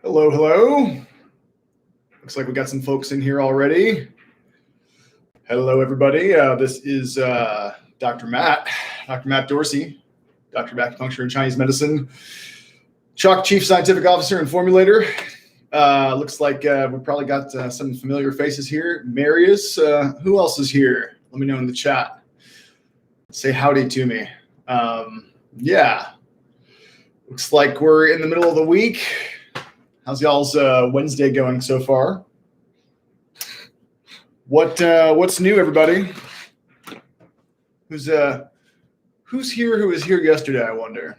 Hello, hello. Looks like we got some folks in here already. Hello, everybody. This is Dr. Matt Dorsey, Doctor of Acupuncture and Chinese Medicine, CHOQ Chief Scientific Officer and Formulator. Looks like we probably got some familiar faces here. Marius, who else is here? Let me know in the chat. Say howdy to me. Yeah, looks like we're in the middle of the week. How's y'all's Wednesday going so far? What's new, everybody? Who's here? Who was here yesterday? I wonder.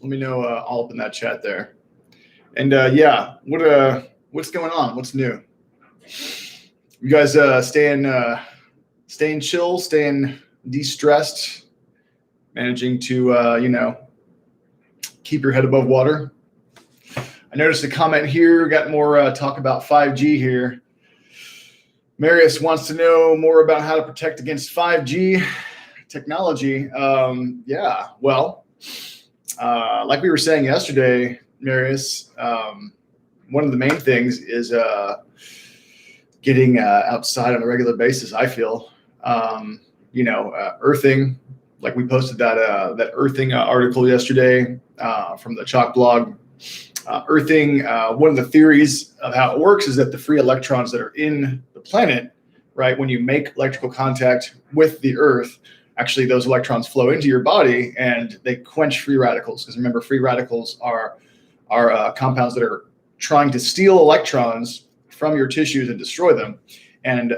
Let me know all up in that chat there. And yeah, what's going on? What's new? You guys staying chill, staying de-stressed, managing to keep your head above water. I noticed a comment here. Got more talk about 5G here. Marius wants to know more about how to protect against 5G technology. Yeah, well, like we were saying yesterday, Marius, one of the main things is getting outside on a regular basis, I feel. Earthing, like we posted that earthing article yesterday from the CHOQ blog. Earthing, one of the theories of how it works is that the free electrons that are in the planet, right, when you make electrical contact with the earth, actually those electrons flow into your body and they quench free radicals. Because remember, free radicals are compounds that are trying to steal electrons from your tissues and destroy them. And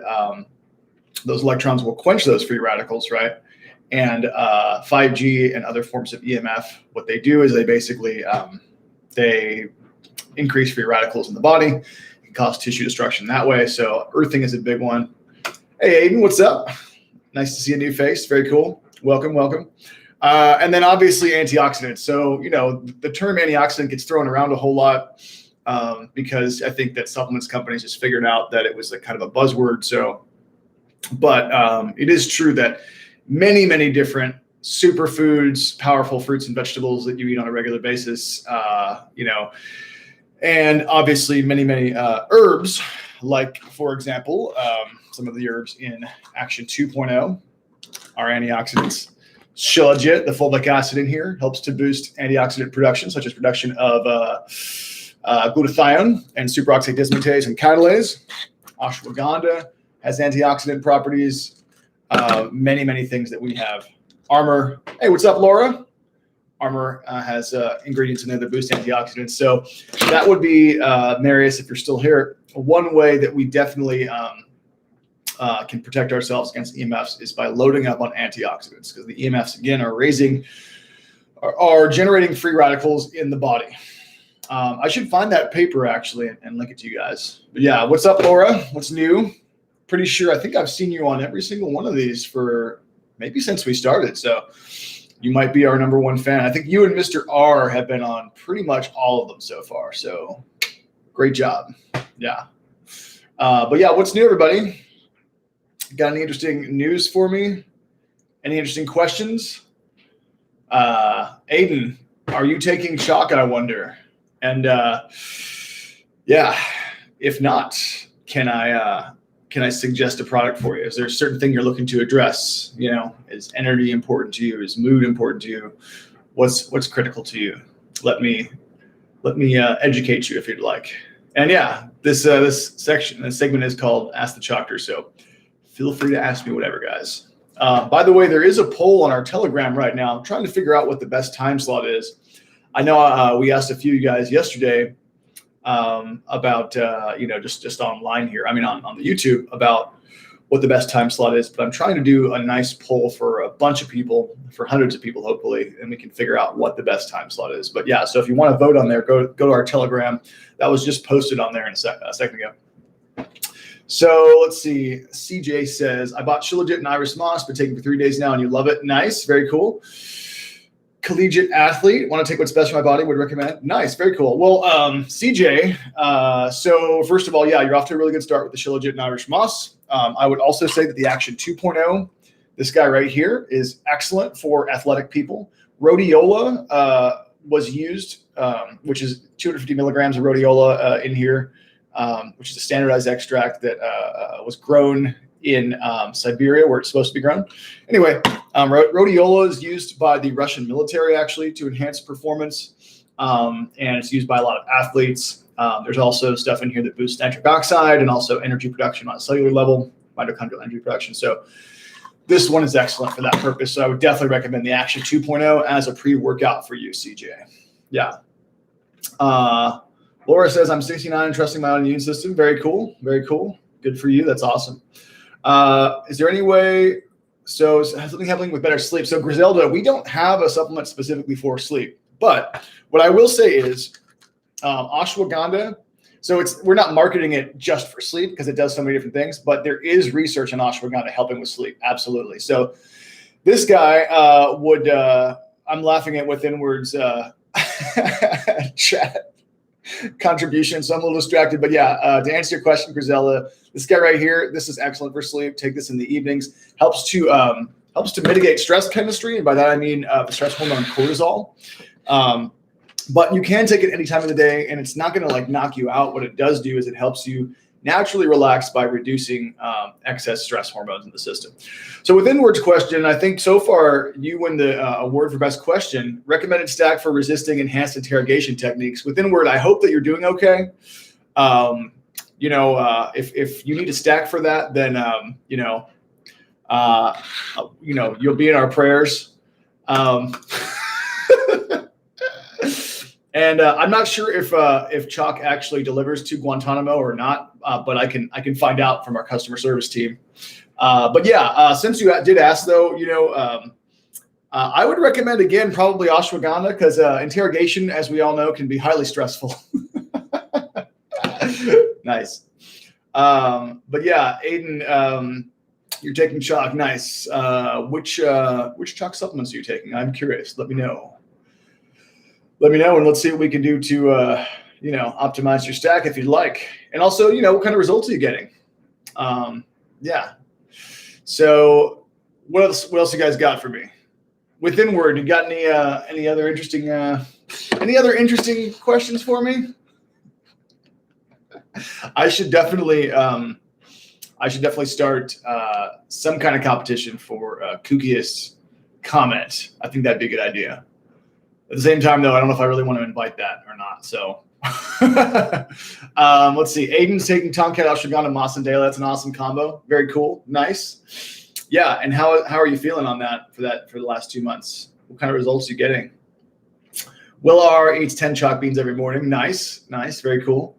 those electrons will quench those free radicals, right? And 5G and other forms of EMF, what they do is they basically they increase free radicals in the body. It can cause tissue destruction that way. So earthing is a big one. Hey, Aiden, what's up? Nice to see a new face. Very cool. Welcome, welcome. And then obviously antioxidants. So, the term antioxidant gets thrown around a whole lot because I think that supplements companies just figured out that it was a kind of a buzzword. So, but it is true that many, many different superfoods, powerful fruits and vegetables that you eat on a regular basis, and obviously many, many herbs, like, for example, some of the herbs in Action 2.0 are antioxidants. Shilajit, the folic acid in here, helps to boost antioxidant production, such as production of glutathione and superoxide dismutase and catalase. Ashwagandha has antioxidant properties. Many, many things that we have. Armor, hey, what's up, Laura? Armor has ingredients in there that boost antioxidants. So that would be, Marius, if you're still here, one way that we definitely can protect ourselves against EMFs is by loading up on antioxidants, because the EMFs, again, are generating free radicals in the body. I should find that paper, actually, and link it to you guys. But yeah, what's up, Laura? What's new? Pretty sure I think I've seen you on every single one of these for maybe since we started. So you might be our number one fan. I think you and Mr. R have been on pretty much all of them so far. So great job. Yeah. But yeah, what's new, everybody? Got any interesting news for me? Any interesting questions? Aiden, are you taking CHOQ, I wonder? And yeah, if not, can I suggest a product for you? Is there a certain thing you're looking to address? Is energy important to you? Is mood important to you? What's critical to you? Let me educate you if you'd like. And yeah, this segment is called Ask the CHOQTOR. So feel free to ask me whatever, guys. By the way, there is a poll on our Telegram right now. I'm trying to figure out what the best time slot is. I know we asked a few of you guys yesterday about just online here. I mean, on the YouTube, about what the best time slot is. But I'm trying to do a nice poll for a bunch of people, for hundreds of people, hopefully, and we can figure out what the best time slot is. But yeah, so if you want to vote on there, go to our Telegram. That was just posted on there a second ago. So let's see. CJ says, I bought Shilajit and Iris Moss, been taking for 3 days now, and you love it. Nice, very cool. Collegiate athlete, want to take what's best for my body, would recommend. Nice, very cool. Well, CJ, so first of all, yeah, you're off to a really good start with the Shilajit and Irish Moss. I would also say that the Action 2.0, this guy right here, is excellent for athletic people. Rhodiola was used, which is 250 milligrams of rhodiola in here, which is a standardized extract that was grown in Siberia, where it's supposed to be grown. Anyway, rhodiola is used by the Russian military actually to enhance performance, and it's used by a lot of athletes. There's also stuff in here that boosts nitric oxide and also energy production on a cellular level, mitochondrial energy production. So this one is excellent for that purpose. So I would definitely recommend the Action 2.0 as a pre-workout for you, CJ. Yeah. Laura says, I'm 69 and trusting my own immune system. Very cool. Very cool. Good for you. That's awesome. Is there any way, so something happening with better sleep? So Griselda, we don't have a supplement specifically for sleep, but what I will say is ashwagandha. So we're not marketing it just for sleep because it does so many different things, but there is research on ashwagandha helping with sleep. Absolutely. So this guy I'm laughing at Within Words chat contribution, so I'm a little distracted. But yeah, to answer your question, Grisella, this guy right here, this is excellent for sleep. Take this in the evenings. Helps to mitigate stress chemistry, and by that I mean the stress hormone cortisol. But you can take it any time of the day, and it's not going to like knock you out. What it does do is it helps you naturally relax by reducing excess stress hormones in the system. So Within Words question, I think so far you win the award for best question. Recommended stack for resisting enhanced interrogation techniques. Within Word, I hope that you're doing okay. If you need a stack for that, then you'll be in our prayers. And I'm not sure if CHOQ actually delivers to Guantanamo or not, but I can find out from our customer service team. But yeah, since you did ask though, I would recommend again probably ashwagandha because interrogation, as we all know, can be highly stressful. Nice. But yeah, Aiden, you're taking CHOQ. Nice. Which CHOQ supplements are you taking? I'm curious. Let me know. And let's see what we can do to, optimize your stack if you'd like. And also, what kind of results are you getting? Yeah. So what else you guys got for me? Within Word, you got any other interesting questions for me? I should definitely start some kind of competition for kookiest comment. I think that'd be a good idea. At the same time, though, I don't know if I really want to invite that or not. So let's see. Aiden's taking Tomcat, Ashwagandha, Masandela. That's an awesome combo. Very cool. Nice. Yeah. And how are you feeling on that for the last 2 months? What kind of results are you getting? Will R eats 10 chalk beans every morning. Nice. Very cool.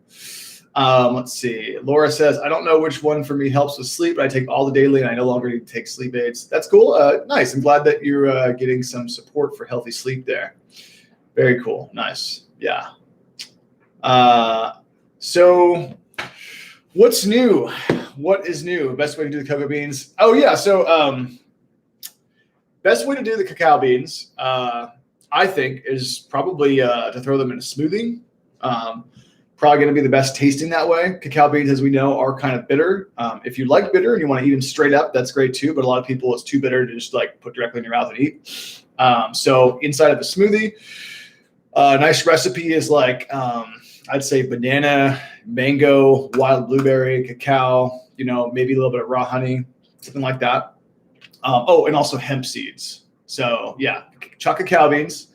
Let's see. Laura says, I don't know which one for me helps with sleep, but I take all the daily and I no longer need to take sleep aids. That's cool. Nice. I'm glad that you're getting some support for healthy sleep there. Very cool. Nice. Yeah. So what's new? What is new? Best way to do the cocoa beans? Oh yeah. So best way to do the cacao beans, I think, is probably to throw them in a smoothie. Probably going to be the best tasting that way. Cacao beans, as we know, are kind of bitter. If you like bitter and you want to eat them straight up, that's great too. But a lot of people, it's too bitter to just like put directly in your mouth and eat. So inside of a smoothie, a nice recipe is like, I'd say banana, mango, wild blueberry, cacao, maybe a little bit of raw honey, something like that. And also hemp seeds. So yeah, chopped cacao beans,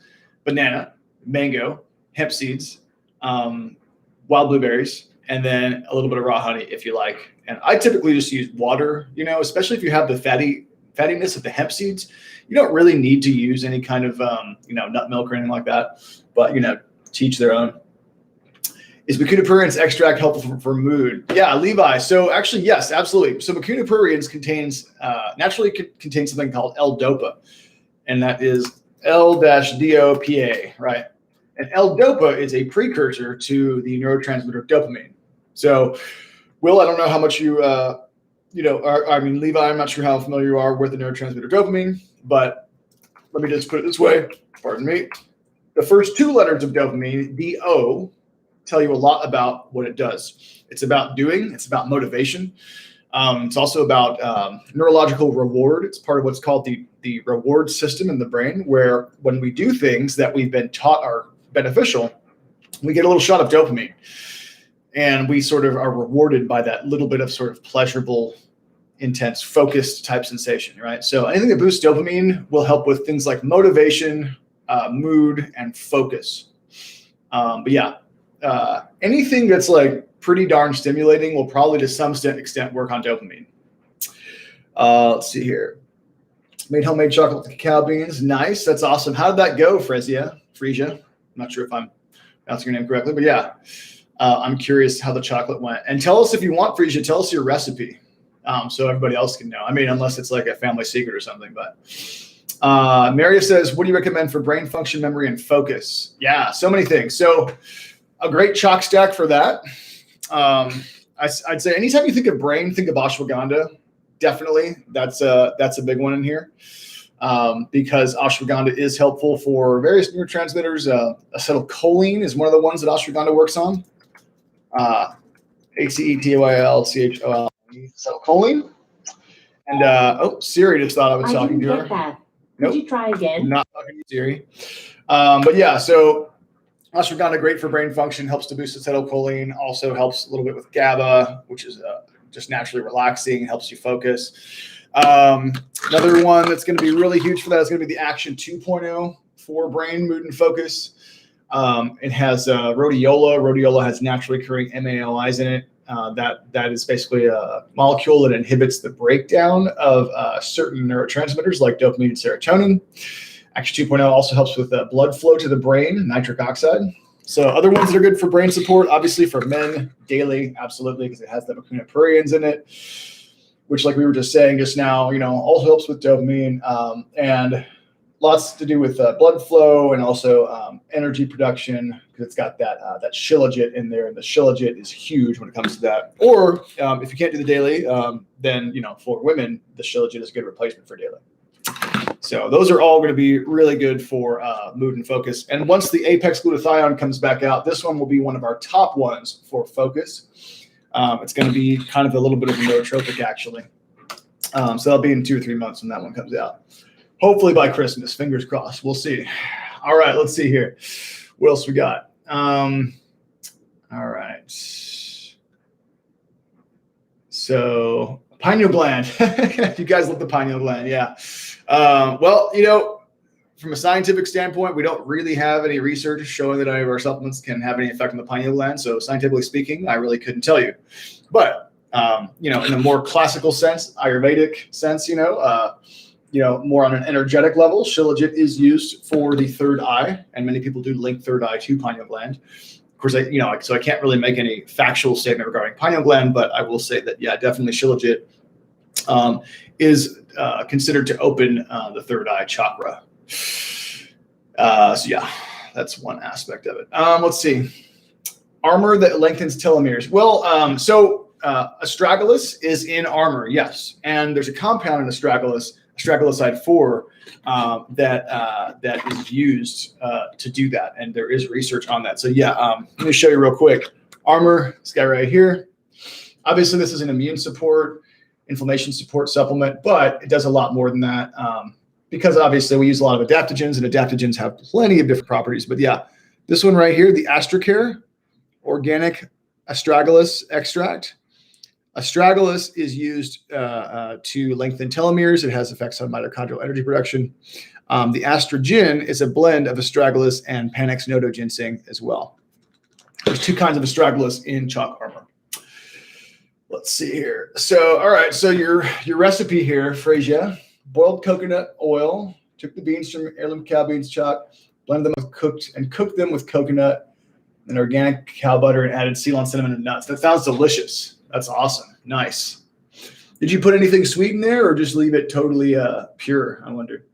banana, mango, hemp seeds, wild blueberries, and then a little bit of raw honey if you like. And I typically just use water, especially if you have the fattiness of the hemp seeds. You don't really need to use any kind of, nut milk or anything like that. But, to each their own. Is Mucuna pruriens extract helpful for mood? Yeah, Levi. So actually, yes, absolutely. So Mucuna pruriens naturally contains something called L-DOPA. And that is L-DOPA, right? And L-DOPA is a precursor to the neurotransmitter dopamine. So, Will, I don't know how much you, Levi, I'm not sure how familiar you are with the neurotransmitter dopamine, but let me just put it this way. Pardon me. The first two letters of dopamine, D-O, tell you a lot about what it does. It's about doing. It's about motivation. It's also about neurological reward. It's part of what's called the reward system in the brain, where when we do things that we've been taught are beneficial, we get a little shot of dopamine. And we sort of are rewarded by that little bit of sort of pleasurable, intense, focused type sensation, right? So anything that boosts dopamine will help with things like motivation, mood, and focus. But yeah, anything that's like pretty darn stimulating will probably to some extent work on dopamine. Let's see here. Made homemade chocolate with cacao beans. Nice. That's awesome. How did that go, Frisia? I'm not sure if I'm pronouncing your name correctly, but yeah. I'm curious how the chocolate went. And tell us if you want, Frisia, tell us your recipe so everybody else can know. I mean, unless it's like a family secret or something. But Maria says, what do you recommend for brain function, memory, and focus? Yeah, so many things. So a great chalk stack for that. I'd say anytime you think of brain, think of ashwagandha. Definitely. That's a big one in here. Because ashwagandha is helpful for various neurotransmitters. Acetylcholine is one of the ones that ashwagandha works on. ACETYLCHOL, acetylcholine. And Siri just thought I was talking to her. That. Nope. Could you try again? Not talking to Siri. But yeah, so ashwagandha, great for brain function, helps to boost acetylcholine, also helps a little bit with GABA, which is just naturally relaxing, helps you focus. Another one that's going to be really huge for that is going to be the Action 2.0 for brain, mood, and focus. It has rhodiola. Rhodiola has naturally occurring MAOIs in it. That is basically a molecule that inhibits the breakdown of certain neurotransmitters like dopamine and serotonin. Action 2.0 also helps with blood flow to the brain, nitric oxide. So other ones that are good for brain support, obviously for men, daily, absolutely, because it has the mecanoprurians in it, which, like we were just saying just now, also helps with dopamine and lots to do with blood flow and also energy production, because it's got that Shilajit in there, and the Shilajit is huge when it comes to that. Or if you can't do the daily, then for women, the Shilajit is a good replacement for daily. So those are all going to be really good for mood and focus. And once the Apex glutathione comes back out, this one will be one of our top ones for focus. It's going to be kind of a little bit of a nootropic, actually. So that'll be in 2 or 3 months when that one comes out. Hopefully by Christmas, fingers crossed. We'll see. All right, let's see here. What else we got? All right. So pineal gland. You guys love the pineal gland, yeah. Well, from a scientific standpoint, we don't really have any research showing that any of our supplements can have any effect on the pineal gland. So scientifically speaking, I really couldn't tell you. But, in a more classical sense, Ayurvedic sense, more on an energetic level, Shilajit is used for the third eye, and many people do link third eye to pineal gland. Of course, so I can't really make any factual statement regarding pineal gland, but I will say that, yeah, definitely Shilajit is considered to open the third eye chakra. So yeah, that's one aspect of it. Let's see. Armor that lengthens telomeres. Well, Astragalus is in armor, yes. And there's a compound in Astragalus, Astragaloside 4, that is used to do that. And there is research on that. So yeah, let me show you real quick. Armor, this guy right here. Obviously, this is an immune support, inflammation support supplement, but it does a lot more than that. Because obviously we use a lot of adaptogens, and adaptogens have plenty of different properties. But yeah, this one right here, the Astracare Organic Astragalus Extract. Astragalus is used to lengthen telomeres. It has effects on mitochondrial energy production. The Astragen is a blend of Astragalus and Panax nodo ginseng as well. There's 2 kinds of Astragalus in chalk armor. Let's see here. So, all right. So your recipe here, Frisia. Boiled coconut oil, took the beans from heirloom cacao beans chalk, blended them cooked them with coconut and organic cacao butter, and added Ceylon cinnamon and nuts. That sounds delicious. That's awesome. Nice. Did you put anything sweet in there, or just leave it totally pure? I wonder.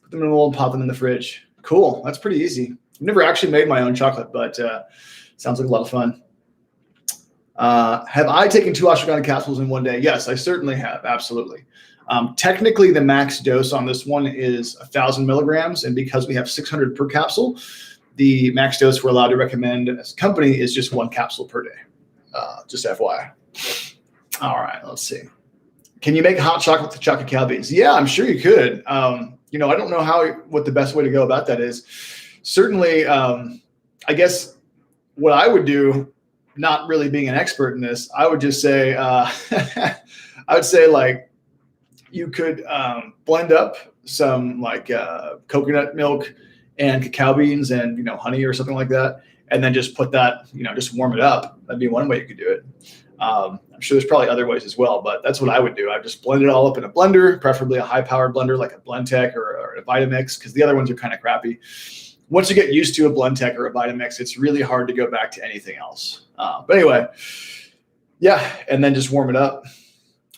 Put them in a bowl and pop them in the fridge. Cool. That's pretty easy. I've never actually made my own chocolate, but sounds like a lot of fun. Have I taken 2 ashwagandha capsules in one day? Yes, I certainly have. Absolutely. Technically, the max dose on this one is 1,000 milligrams. And because we have 600 per capsule, the max dose we're allowed to recommend as a company is just 1 capsule per day. Just FYI. All right, let's see. Can you make hot chocolate with the chocolate cacao beans? Yeah, I'm sure you could. You know, I don't know what the best way to go about that is. Certainly, I guess what I would do, not really being an expert in this, I would just say, I would say like you could blend up some like coconut milk and cacao beans and, you know, honey or something like that. And then just put that, you know, just warm it up. That'd be one way you could do it. I'm sure there's probably other ways as well, but that's what I would do. I just blend it all up in a blender, preferably a high-powered blender like a Blendtec or a Vitamix, because the other ones are kind of crappy. Once you get used to a Blendtec or a Vitamix, it's really hard to go back to anything else. But anyway, yeah, and then just warm it up.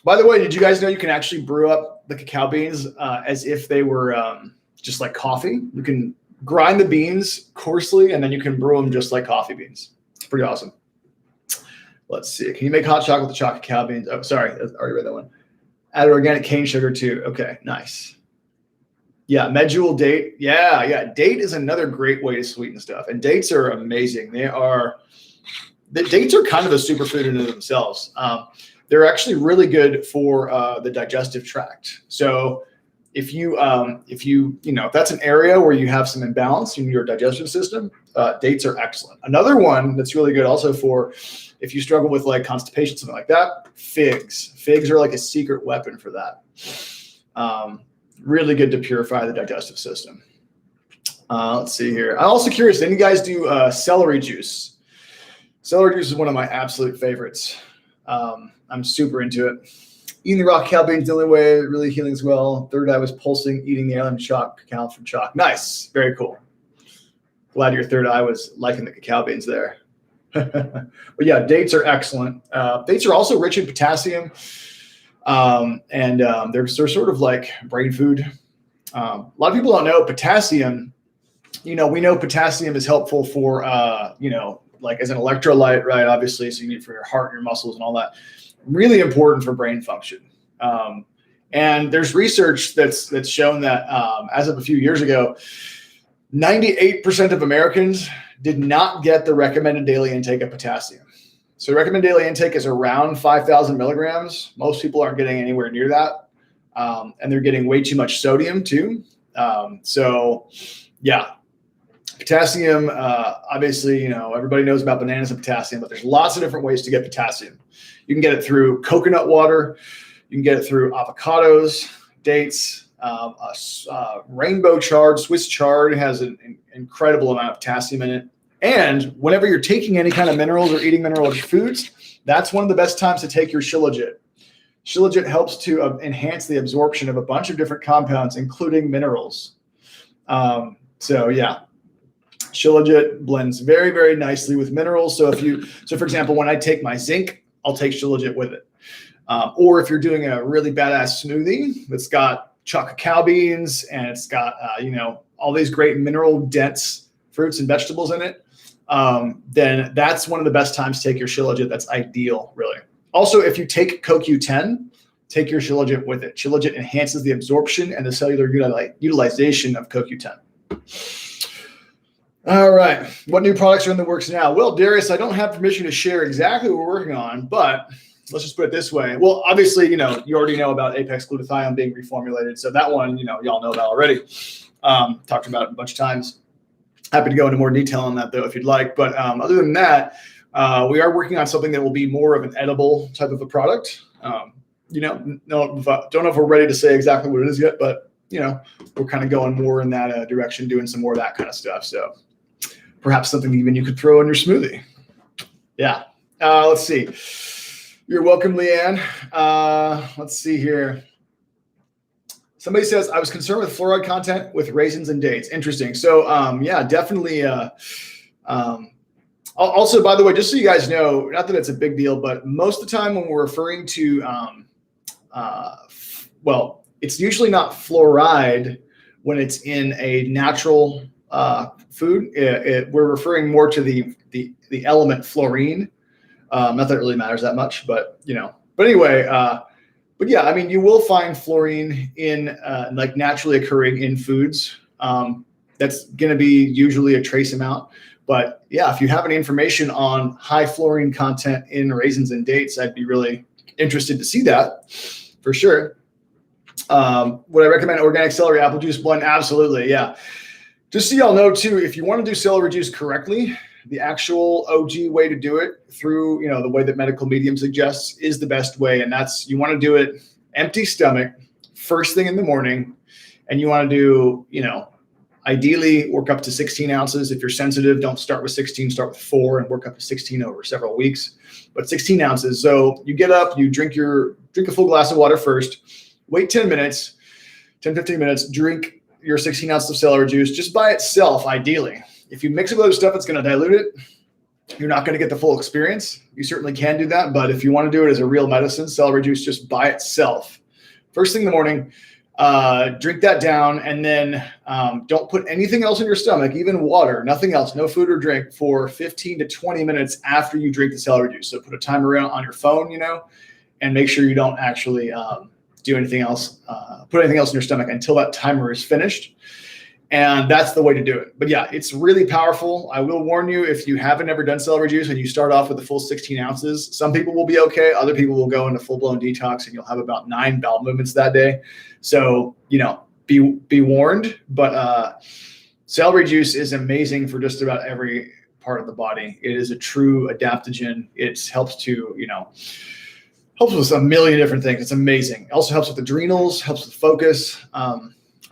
By the way, did you guys know you can actually brew up the cacao beans as if they were just like coffee? You can grind the beans coarsely, and then you can brew them just like coffee beans. It's pretty awesome. Let's see. Can you make hot chocolate with chocolate cacao beans? Oh, sorry. I already read that one. Add organic cane sugar too. Okay, nice. Yeah, medjool date. Yeah. Date is another great way to sweeten stuff. And dates are amazing. The dates are kind of a superfood in themselves. They're actually really good for the digestive tract. So if that's an area where you have some imbalance in your digestive system, dates are excellent. Another one that's really good also for if you struggle with like constipation, something like that, figs. Figs are like a secret weapon for that. Really good to purify the digestive system. Let's see here. I'm also curious, did you guys do celery juice? Celery juice is one of my absolute favorites. I'm super into it. Eating the raw cacao beans the only way, really healing as well. Third eye was pulsing, eating the island chalk, cacao from chalk. Nice, very cool. Glad your third eye was liking the cacao beans there. But yeah, dates are excellent. Dates are also rich in potassium, and they're sort of like brain food. A lot of people don't know potassium. You know, we know potassium is helpful for, like as an electrolyte, right? Obviously, so you need it for your heart and your muscles and all that. Really important for brain function. And there's research that's shown that as of a few years ago, 98% of Americans did not get the recommended daily intake of potassium. So recommended daily intake is around 5,000 milligrams. Most people aren't getting anywhere near that. And they're getting way too much sodium too. So yeah, potassium, obviously, you know, everybody knows about bananas and potassium, but there's lots of different ways to get potassium. You can get it through coconut water. You can get it through avocados, dates, rainbow chard, Swiss chard has an incredible amount of potassium in it. And whenever you're taking any kind of minerals or eating mineral-rich foods, that's one of the best times to take your Shilajit. Shilajit helps to enhance the absorption of a bunch of different compounds, including minerals. So yeah, Shilajit blends very, very nicely with minerals. So for example, when I take my zinc, I'll take Shilajit with it. Or if you're doing a really badass smoothie that's got CHOQ cacao beans and it's got, all these great mineral dense fruits and vegetables in it, then that's one of the best times to take your Shilajit. That's ideal, really. Also, if you take CoQ10, take your Shilajit with it. Shilajit enhances the absorption and the cellular utilization of CoQ10. All right. What new products are in the works now? Well, Darius, I don't have permission to share exactly what we're working on, but let's just put it this way. Well, obviously, you already know about Apex glutathione being reformulated. So that one, y'all know about already. Talked about it a bunch of times. Happy to go into more detail on that, though, if you'd like. But other than that, we are working on something that will be more of an edible type of a product. Don't know if we're ready to say exactly what it is yet, but, we're kind of going more in that direction, doing some more of that kind of stuff. So perhaps something even you could throw in your smoothie. Yeah. Let's see. You're welcome, Leanne. Let's see here. Somebody says, I was concerned with fluoride content with raisins and dates. Interesting. So, yeah, definitely. Also, by the way, just so you guys know, not that it's a big deal, but most of the time when we're referring to, it's usually not fluoride when it's in a natural food. We're referring more to the element fluorine. Not that it really matters that much, but anyway, but yeah, I mean, you will find fluorine in like naturally occurring in foods. That's going to be usually a trace amount, but yeah, if you have any information on high fluorine content in raisins and dates, I'd be really interested to see that for sure. Would I recommend organic celery apple juice blend? Absolutely. Yeah. Just so y'all know too, if you want to do celery juice correctly, the actual OG way to do it through, the way that medical medium suggests is the best way. And that's, you want to do it empty stomach, first thing in the morning. And you want to do, ideally work up to 16 ounces. If you're sensitive, don't start with 16, start with 4 and work up to 16 over several weeks, but 16 ounces. So you get up, you drink a full glass of water first, wait 10 minutes, 10, 15 minutes, drink your 16 ounces of celery juice just by itself, ideally. If you mix it with other stuff, it's going to dilute it. You're not going to get the full experience. You certainly can do that. But if you want to do it as a real medicine, celery juice just by itself, first thing in the morning, drink that down. And then don't put anything else in your stomach, even water, nothing else, no food or drink for 15 to 20 minutes after you drink the celery juice. So put a timer on your phone, and make sure you don't actually do anything else, put anything else in your stomach until that timer is finished. And that's the way to do it. But yeah, it's really powerful. I will warn you, if you haven't ever done celery juice and you start off with the full 16 ounces, some people will be okay. Other people will go into full-blown detox and you'll have about 9 bowel movements that day. So, be warned. But celery juice is amazing for just about every part of the body. It is a true adaptogen. It helps to, helps with a million different things. It's amazing. It also helps with adrenals, helps with focus.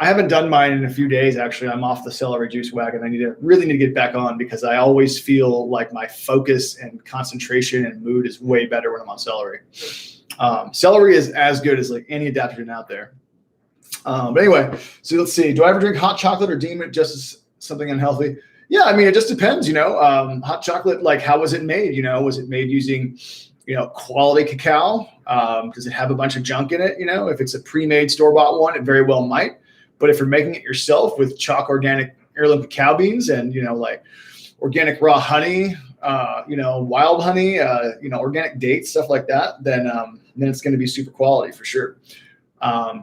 I haven't done mine in a few days. Actually, I'm off the celery juice wagon. I really need to get back on because I always feel like my focus and concentration and mood is way better when I'm on celery. Celery is as good as like any adaptogen out there. But anyway, so let's see. Do I ever drink hot chocolate or deem it just as something unhealthy? Yeah, I mean, it just depends, hot chocolate, like how was it made? Was it made using, quality cacao? Does it have a bunch of junk in it? If it's a pre-made store-bought one, it very well might. But if you're making it yourself with CHOQ organic heirloom cacao beans and, like organic raw honey, wild honey, organic dates, stuff like that, then it's going to be super quality for sure.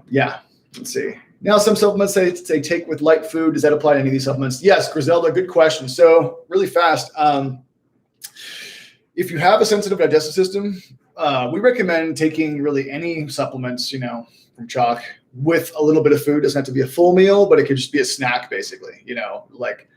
Yeah, let's see. Now, some supplements say take with light food. Does that apply to any of these supplements? Yes, Griselda, good question. So really fast. If you have a sensitive digestive system, we recommend taking really any supplements, from CHOQ with a little bit of food. It doesn't have to be a full meal, but it could just be a snack, basically, like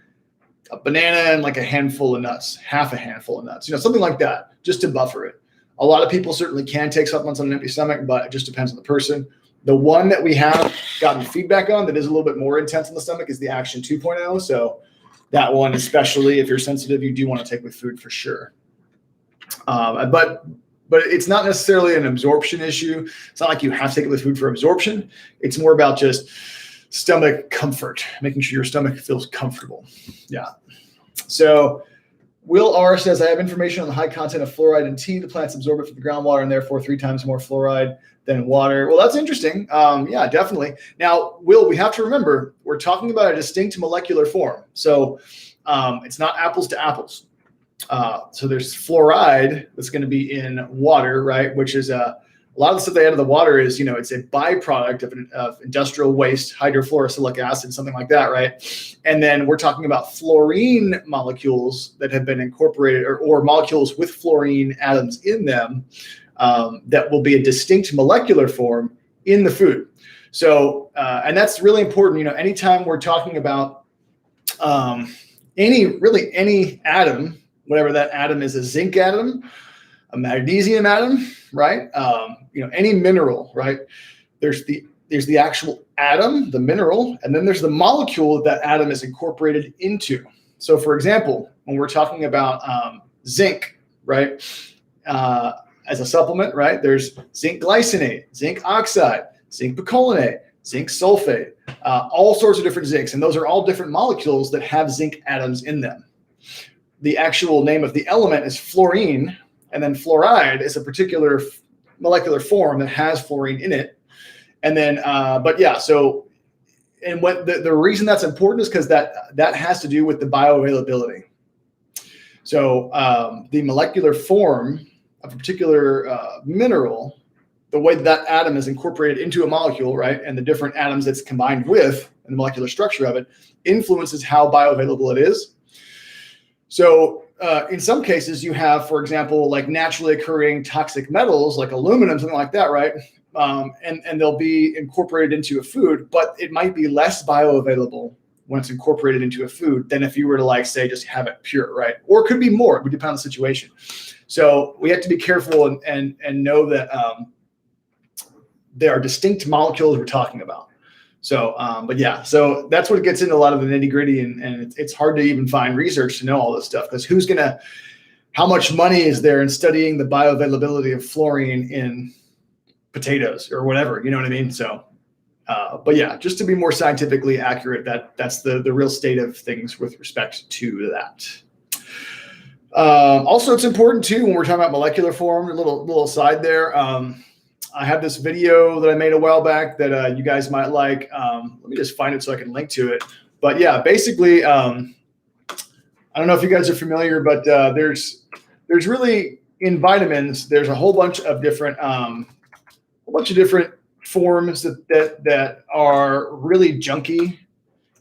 a banana and like a handful of nuts, half a handful of nuts, something like that, just to buffer it. A lot of people certainly can take supplements on an empty stomach, but it just depends on the person. The one that we have gotten feedback on that is a little bit more intense in the stomach is the Action 2.0. So that one, especially if you're sensitive, you do want to take with food for sure. But it's not necessarily an absorption issue. It's not like you have to take it with food for absorption. It's more about just stomach comfort, making sure your stomach feels comfortable. Yeah. So Will R says, I have information on the high content of fluoride in tea. The plants absorb it from the groundwater and therefore 3 times more fluoride than water. Well, that's interesting. Yeah, definitely. Now, Will, we have to remember, we're talking about a distinct molecular form. So it's not apples to apples. So there's fluoride that's going to be in water, right? Which is a lot of the stuff they add to the water is, it's a byproduct of industrial waste, hydrofluorosilicic acid, something like that, right? And then we're talking about fluorine molecules that have been incorporated or molecules with fluorine atoms in them that will be a distinct molecular form in the food. So, and that's really important. Anytime we're talking about any atom, whatever that atom is, a zinc atom, a magnesium atom, right? Any mineral, right? There's the actual atom, the mineral, and then there's the molecule that atom is incorporated into. So for example, when we're talking about zinc, right? As a supplement, right? There's zinc glycinate, zinc oxide, zinc picolinate, zinc sulfate, all sorts of different zincs. And those are all different molecules that have zinc atoms in them. The actual name of the element is fluorine, and then fluoride is a particular molecular form that has fluorine in it. And then, but yeah, so, and what the reason that's important is because that has to do with the bioavailability. So the molecular form of a particular mineral, the way that atom is incorporated into a molecule, right, and the different atoms it's combined with and the molecular structure of it influences how bioavailable it is. So in some cases you have, for example, like naturally occurring toxic metals like aluminum, something like that, right? And they'll be incorporated into a food, but it might be less bioavailable when it's incorporated into a food than if you were to, like, say, just have it pure, right? Or it could be more. It would depend on the situation. So we have to be careful and know that there are distinct molecules we're talking about. So, but yeah, so that's what gets into a lot of the nitty gritty, and it's hard to even find research to know all this stuff, because how much money is there in studying the bioavailability of fluorine in potatoes or whatever, you know what I mean? So, but yeah, just to be more scientifically accurate, that's the real state of things with respect to that. Also, it's important too, when we're talking about molecular form, a little aside there. I have this video that I made a while back that you guys might like. Let me just find it so I can link to it. But yeah, basically, I don't know if you guys are familiar, but there's really, in vitamins, there's a whole bunch of different forms that are really junky.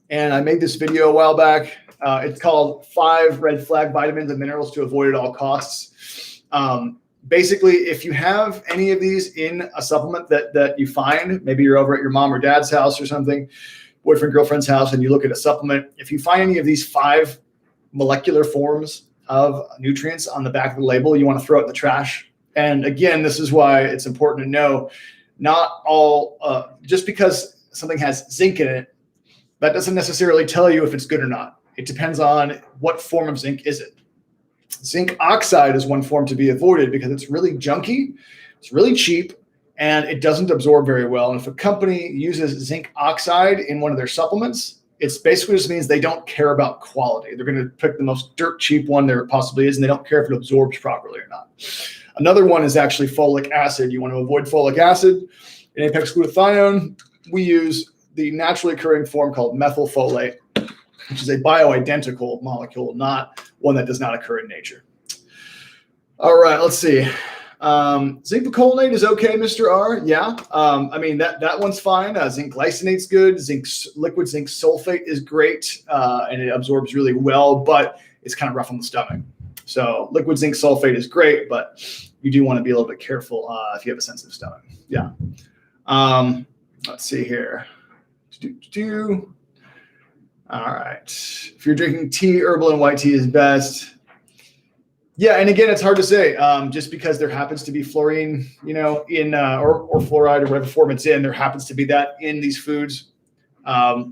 And I made this video a while back. It's called 5 Red Flag Vitamins and Minerals to Avoid at All Costs. Basically, if you have any of these in a supplement that you find, maybe you're over at your mom or dad's house or something, boyfriend, girlfriend's house, and you look at a supplement, if you find any of these 5 molecular forms of nutrients on the back of the label, you want to throw it in the trash. And again, this is why it's important to know, not all, just because something has zinc in it, that doesn't necessarily tell you if it's good or not. It depends on what form of zinc is it. Zinc oxide is one form to be avoided because it's really junky, it's really cheap, and it doesn't absorb very well. And if a company uses zinc oxide in one of their supplements, it's basically just means they don't care about quality. They're going to pick the most dirt cheap one there possibly is, and they don't care if it absorbs properly or not. Another one is actually folic acid. You want to avoid folic acid. In Apex glutathione, we use the naturally occurring form called methylfolate, which is a bioidentical molecule, not one that does not occur in nature. All right, let's see. Zinc gluconate is okay, Mr. R. Yeah, I mean, that one's fine. Zinc glycinate's good. Liquid zinc sulfate is great, and it absorbs really well, but it's kind of rough on the stomach. So liquid zinc sulfate is great, but you do want to be a little bit careful if you have a sensitive stomach. Yeah. Let's see here. All right. If you're drinking tea, herbal and white tea is best. Yeah, and again, it's hard to say. Just because there happens to be fluorine, in or fluoride or whatever form it's in, there happens to be that in these foods.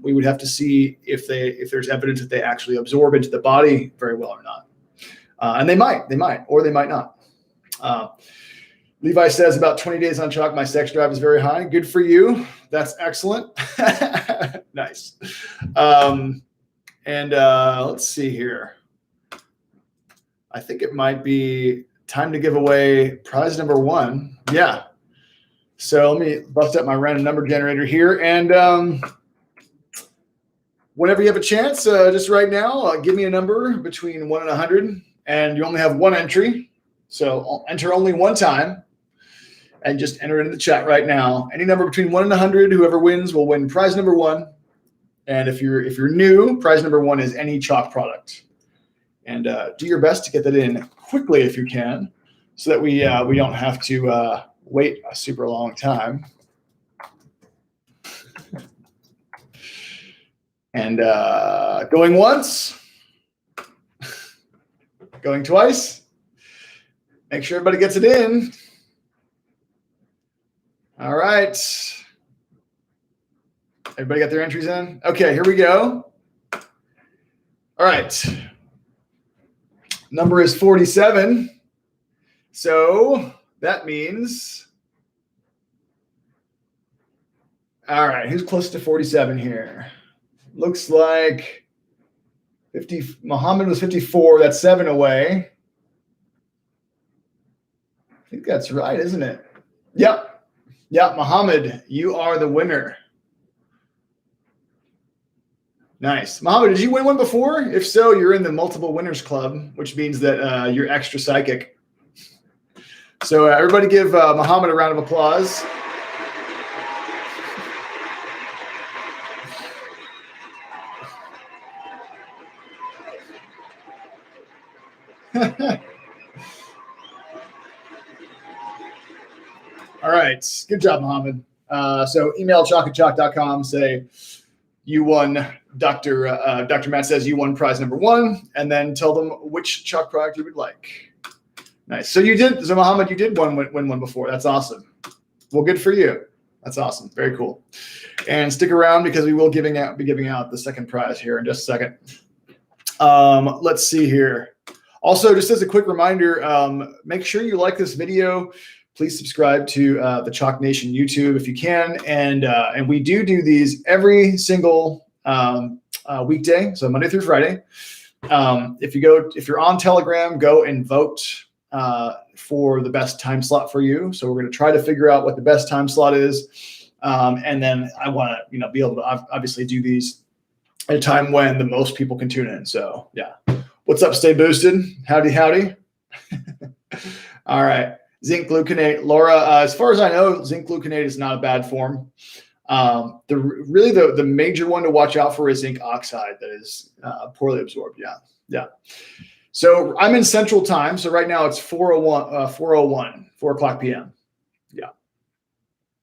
We would have to see if there's evidence that they actually absorb into the body very well or not. And they might, or they might not. Levi says, about 20 days on CHOQ, my sex drive is very high. Good for you. That's excellent. Nice. Let's see here. I think it might be time to give away prize number 1. Yeah. So let me bust up my random number generator here. And whenever you have a chance, just right now, give me a number between 1 and 100. And you only have 1 entry. So I'll enter only 1 time. And just enter it in the chat right now. Any number between 1 and 100, whoever wins will win prize number 1. And if you're new, prize number 1 is any CHOQ product. And do your best to get that in quickly if you can, so that we don't have to wait a super long time. And going once, going twice. Make sure everybody gets it in. All right. Everybody got their entries in? Okay, here we go. All right. Number is 47. So that means, all right, who's close to 47 here? Looks like 50. Muhammad was 54. That's 7 away. I think that's right, isn't it? Yep. Yeah, Muhammad, you are the winner. Nice. Muhammad, did you win one before? If so, you're in the multiple winners club, which means that you're extra psychic. So everybody give Muhammad a round of applause. All right. Good job, Mohammed. So email CHOQ@CHOQ.com, say you won, Dr. Matt says you won prize number 1, and then tell them which CHOQ product you would like. Nice. So Mohammed, you did win one before. That's awesome. Well, good for you. That's awesome. Very cool. And stick around because we will be giving out the second prize here in just a second. Let's see here. Also, just as a quick reminder, make sure you like this video. Please subscribe to the CHOQ Nation YouTube if you can. And we do these every single weekday, so Monday through Friday. If you're on Telegram, go and vote for the best time slot for you. So we're going to try to figure out what the best time slot is. And then I want to, be able to obviously do these at a time when the most people can tune in. So yeah. What's up? Stay boosted. Howdy, howdy. All right. Zinc gluconate. Laura, as far as I know, zinc gluconate is not a bad form. The major one to watch out for is zinc oxide that is poorly absorbed. Yeah. So I'm in Central Time. So right now it's 4 o'clock p.m.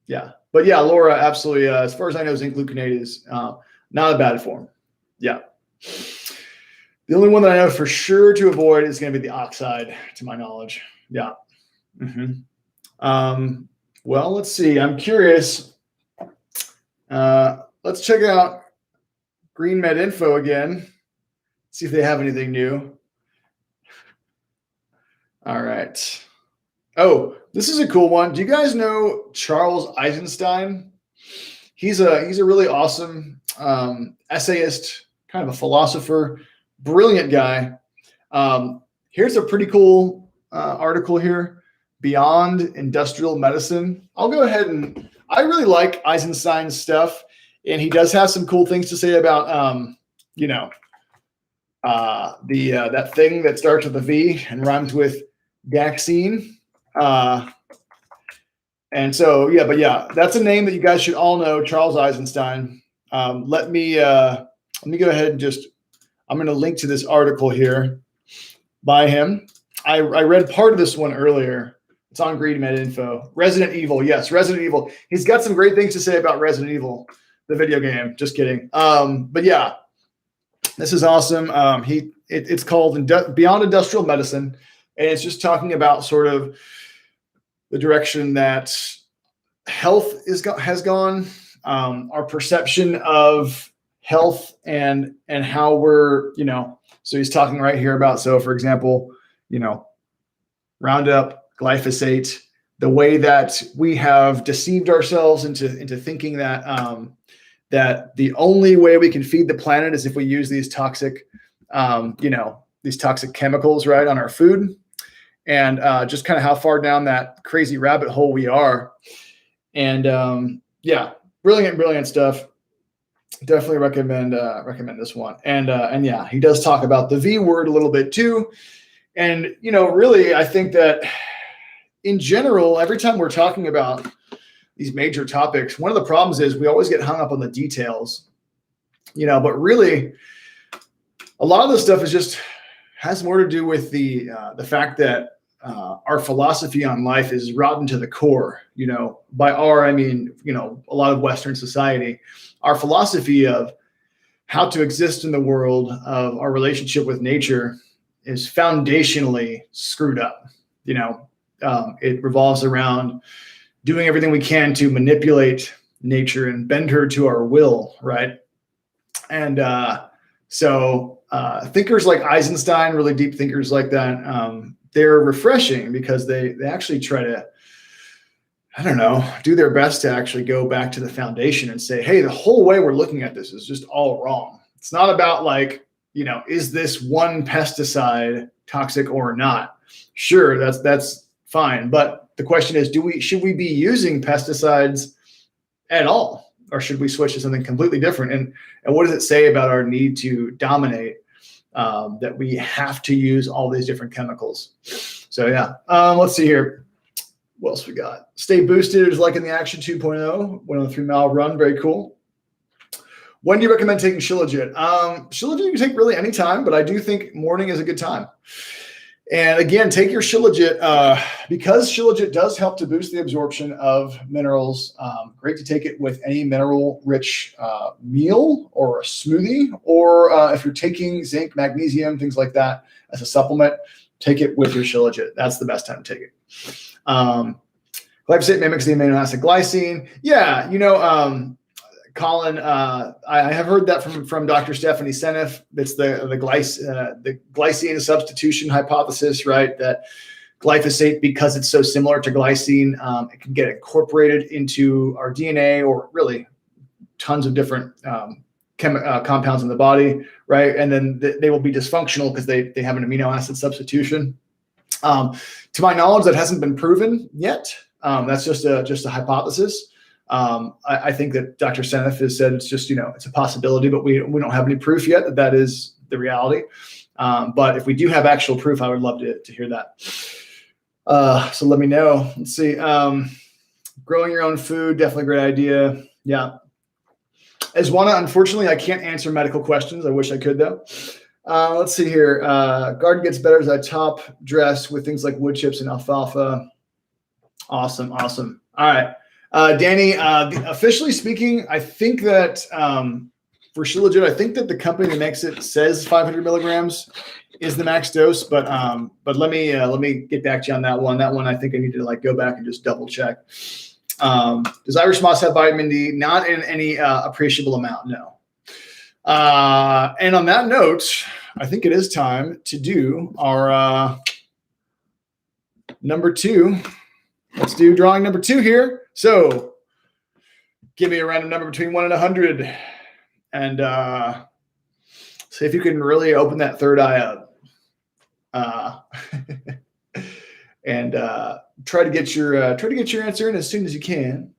Yeah. But yeah, Laura, absolutely. As far as I know, zinc gluconate is not a bad form. Yeah. The only one that I know for sure to avoid is going to be the oxide, to my knowledge. Yeah. Well, let's see. I'm curious. Let's check out Green Med Info again. See if they have anything new. All right. Oh, this is a cool one. Do you guys know Charles Eisenstein? He's a really awesome essayist, kind of a philosopher, brilliant guy. Here's a pretty cool article here. Beyond Industrial Medicine. I'll go ahead and I really like Eisenstein's stuff, and he does have some cool things to say about that thing that starts with a V and rhymes with vaccine. And so that's a name that you guys should all know, Charles Eisenstein. Let me go ahead and I'm going to link to this article here by him. I read part of this one earlier. It's on Green Med Info. Resident Evil. Yes, Resident Evil. He's got some great things to say about Resident Evil, the video game. Just kidding. But yeah, this is awesome. It's called Beyond Industrial Medicine, and it's just talking about sort of the direction that health has gone, our perception of health and how we're, so he's talking right here about, so for example, Roundup, glyphosate, the way that we have deceived ourselves into thinking that that the only way we can feed the planet is if we use these toxic, these toxic chemicals, right, on our food, and just kind of how far down that crazy rabbit hole we are. And yeah, brilliant stuff. Definitely recommend this one. And yeah, he does talk about the V word a little bit too. And really, I think that in general, every time we're talking about these major topics, one of the problems is we always get hung up on the details, but really a lot of this stuff has more to do with the fact that our philosophy on life is rotten to the core. By our, I mean, a lot of Western society, our philosophy of how to exist in the world, of our relationship with nature, is foundationally screwed up. It revolves around doing everything we can to manipulate nature and bend her to our will, right? And so thinkers like Eisenstein, really deep thinkers like that, they're refreshing because they actually try to, do their best to actually go back to the foundation and say, hey, the whole way we're looking at this is just all wrong. It's not about is this one pesticide toxic or not? Sure, that's fine. But the question is, should we be using pesticides at all? Or should we switch to something completely different? And what does it say about our need to dominate, that we have to use all these different chemicals? So yeah, let's see here. What else we got? Stay boosted is liking the Action 2.0, 103 mile run. Very cool. When do you recommend taking Shilajit? Shilajit you can take really any time, but I do think morning is a good time. And again, take your Shilajit because Shilajit does help to boost the absorption of minerals. Great to take it with any mineral-rich meal or a smoothie, or if you're taking zinc, magnesium, things like that as a supplement, take it with your Shilajit. That's the best time to take it. Glyphosate mimics the amino acid glycine. Yeah, Colin, I have heard that from Dr. Stephanie Seneff. It's the glycine substitution hypothesis, right? That glyphosate, because it's so similar to glycine, it can get incorporated into our DNA, or really tons of different compounds in the body, right? And then they will be dysfunctional because they have an amino acid substitution. To my knowledge, that hasn't been proven yet. That's just a hypothesis. I think that Dr. Seneff has said it's just, it's a possibility, but we don't have any proof yet that is the reality. But if we do have actual proof, I would love to hear that. So let me know. Let's see. Growing your own food, definitely a great idea. Yeah. Aswana, unfortunately, I can't answer medical questions. I wish I could, though. Let's see here. Garden gets better as I top dress with things like wood chips and alfalfa. Awesome. All right. Danny, officially speaking, I think that for Shilajit, I think that the company that makes it says 500 milligrams is the max dose, but let me get back to you on that one. That one, I think I need to go back and just double check. Does Irish moss have vitamin D? Not in any appreciable amount, no. And on that note, I think it is time to do our number 2. Let's do drawing number 2 here. So give me a random number between 1 and 100 and see if you can really open that third eye up and try to get your answer in as soon as you can,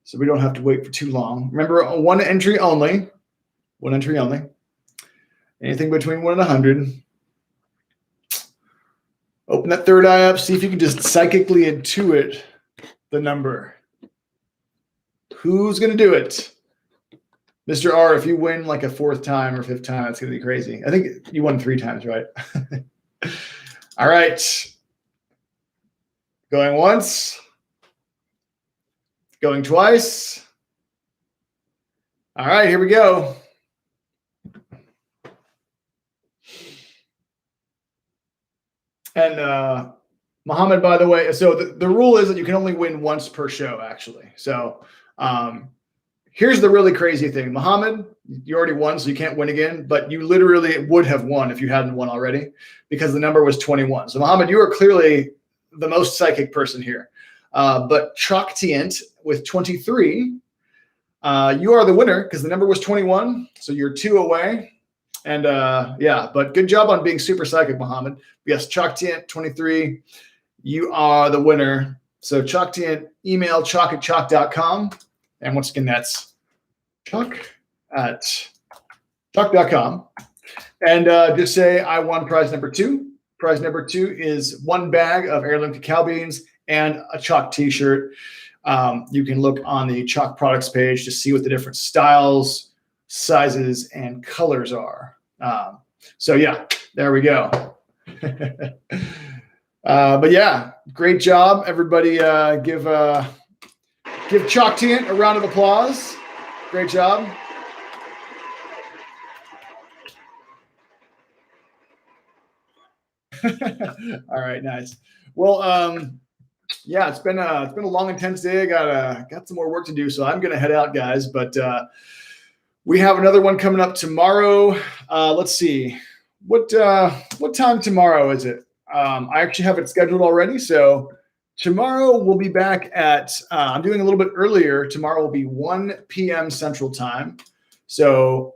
so we don't have to wait for too long. Remember, one entry only. Anything between 1 and 100. Open that third eye up. See if you can just psychically intuit the number. Who's going to do it? Mr. R, if you win like a 4th time or 5th time, that's going to be crazy. I think you won 3 times, right? All right. Going once. Going twice. All right, here we go. And Muhammad, by the way, so the rule is that you can only win once per show, actually. So here's the really crazy thing. Muhammad, you already won, so you can't win again, but you literally would have won if you hadn't won already, because the number was 21. So Muhammad, you are clearly the most psychic person here. But CHOQTOR with 23, you are the winner because the number was 21. So you're 2 away. And yeah, but good job on being super psychic, Muhammad. Yes, CHOQTOR 23, you are the winner. So CHOQTOR, email CHOQ@CHOQ.com. And once again, that's CHOQ@CHOQ.com. And just say I won prize number 2. Prize number 2 is 1 bag of heirloom cacao beans and a CHOQ t-shirt. You can look on the CHOQ products page to see what the different styles, sizes, and colors are. So yeah, there we go. But yeah, great job, everybody. Give CHOQTOR a round of applause. Great job. All right, nice. Well, yeah, it's been a long, intense day. I got some more work to do, so I'm gonna head out, guys. But we have another one coming up tomorrow. Let's see, what time tomorrow is it? I actually have it scheduled already. So tomorrow we'll be back at. I'm doing a little bit earlier. Tomorrow will be 1 p.m. Central Time. So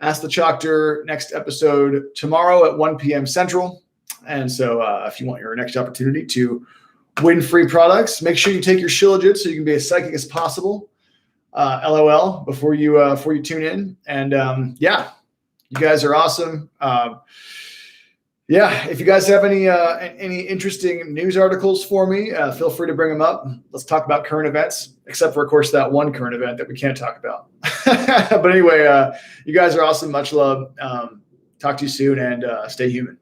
Ask the CHOQTOR next episode tomorrow at 1 p.m. Central. And so if you want your next opportunity to win free products, make sure you take your Shilajit so you can be as psychic as possible. LOL before you tune in. And yeah, you guys are awesome. Yeah, if you guys have any interesting news articles for me, feel free to bring them up. Let's talk about current events, except for, of course, that one current event that we can't talk about. But anyway, you guys are awesome. Much love. Talk to you soon, and stay human.